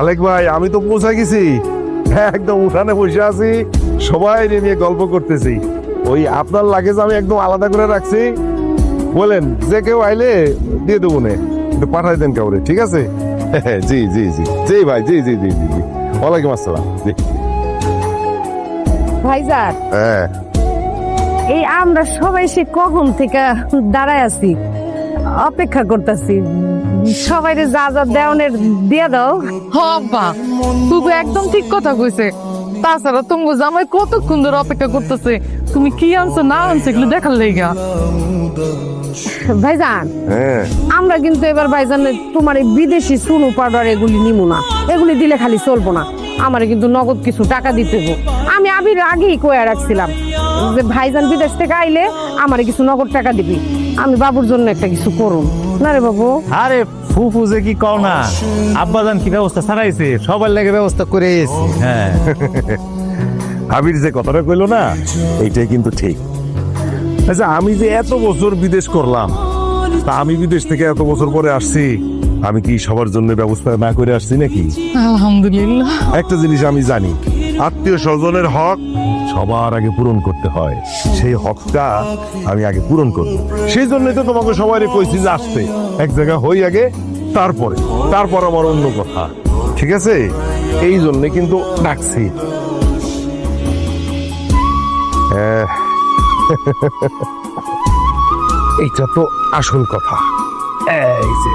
আলেক ভাই, আমি তো পৌঁছে গেছি, একদম উঠানে বসে আছি, সবাই নিয়ে গল্প করতেছি। ওই আপনার লাগেজ আমি একদম আলাদা করে রাখছি, বলেন যে কেউ আইলে দিয়ে দেবো নে, একটু পাঠাই দেন কাউরে, ঠিক আছে? জি জি জি জি ভাই, জি জি জি জি জি, ওয়ালাইকুম আসসালাম। জি ভাইজান, হ্যাঁ, এই আমরা সবাই সে কখন থেকে দাঁড়ায় আছি, অপেক্ষা করতেছি। সবাই যা যা দেওয়ানের দিয়ে দাও। হবা তুই একদম ঠিক কথা কইছে। তাছাড়া তুমি জামাই কতক্ষণ ধরে অপেক্ষা করতেছে, তুমি কি আনছো না আনছো এগুলো দেখার লেগা। ভাইজান, হ্যাঁ, আমরা কিন্তু এবার ভাইজান তোমার এই বিদেশি সুনু পাউডার এগুলি নিমু না, এগুলি দিলে খালি চলবো না, আমারে কিন্তু নগদ কিছু টাকা দিতে হবে। আমি আবির আগেই কয়ে রাখছিলাম যে ভাইজান বিদেশ থেকে আইলে আমারে কিছু নগদ টাকা দিবি, আমি বাবুর জন্য একটা কিছু করুন না রে বাবু। আরে ফুফু যে কি কও না, আব্বাজান কি ব্যবস্থা ছাড়াইছে, সবার লাগে ব্যবস্থা করে এসেছি। হ্যাঁ, আবির যে কথাটা কইলো না, এইটাই কিন্তু ঠিক। আচ্ছা, আমি যে এত বছর বিদেশ করলাম, তা আমি বিদেশ থেকে এত বছর পরে আসছি, আমি কি সবার জন্য ব্যবস্থা না করে আসছি নাকি? আলহামদুলিল্লাহ। একটা জিনিস আমি জানি, আত্মীয় স্বজনের হক সবার আগে পূরণ করতে হয়, সেই হকটা আমি আগে পূরণ করব। সেই জন্যই তো তোমাকে সবাই কইছি যে আসতে এক জায়গা হই আগে, তারপর আমার অন্য কথা, ঠিক আছে? এই জন্য কিন্তু ডাকছি। এইটা তো আসল কথা। এই যে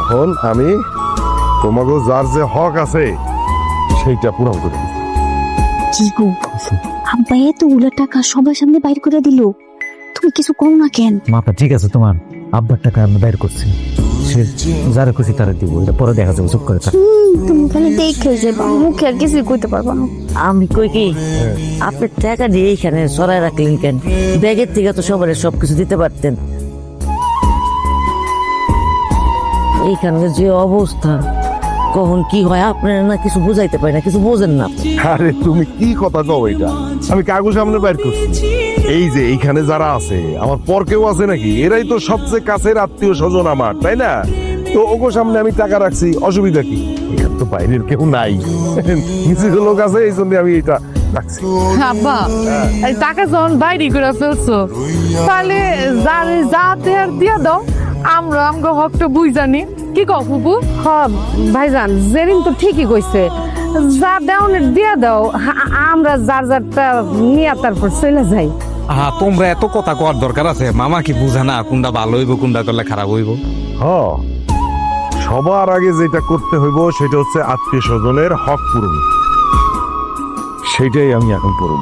এখন আমি তোমাকে যার যে হক আছে সেইটা পূরণ করে দিচ্ছি। কি গো, আব্বা এতগুলো টাকা সবার সামনে বাইর করে দিল, তুমি কিছু কম না কেন? মাপা ঠিক আছে, তোমার আব্বার টাকা আমি বের করছি, সে যারা খুশি তারা দিব, এটা পরে দেখা যাবে, চুপ করে থাক। তুমি খালি দেখে যাবা, মুখে আর কিছু কইতে পারবা না। আমি কই কি আপনি টাকা দিয়ে এইখানে সরাই রাখলেন কেন? ব্যাগের থেকে তো সবার সবকিছু দিতে পারতেন। এইখানে যে অবস্থা, কখন কি হয় আপনারা না কিছু বুঝাইতে পারি না, কিছু বোঝেন না। আরে তুমি কি কথা কও? এটা আমি কাগজ সামনে বাইর করছি। এই যে এইখানে যারা আছে, আমার পর কেউ আছে নাকি? এরাই তো সবচেয়ে কাছের আত্মীয় স্বজন আমার, তাই না? তো ওগো সামনে আমি টাকা রাখছি, অসুবিধা কি? এখানে তো বাইরের কেউ নাই, নিজের লোক আছে, এই জন্য আমি এটা রাখছি। আব্বা, এই টাকা যখন বাইরে করে ফেলছো, তাহলে যা দেয়ার দিয়া দাও, আমরা আমগো হকটা বুঝানি। কি কও ফুপু? হ ভাইজান, জেরিন তো ঠিকই কইছে, যা দেওয়ানের দিয়ে দাও, আমরা যার যারটা নিয়ে তারপর চলে যাই। তোমরা এত কথা কওয়ার দরকার আছে? মামা কি বুঝে না কোনটা ভালো হইব কোনটা করলে খারাপ হইব? সবার আগে যেটা করতে হইব সেটা হচ্ছে আত্মীয় স্বজনের হক পূরণ, সেটাই আমি এখন করব।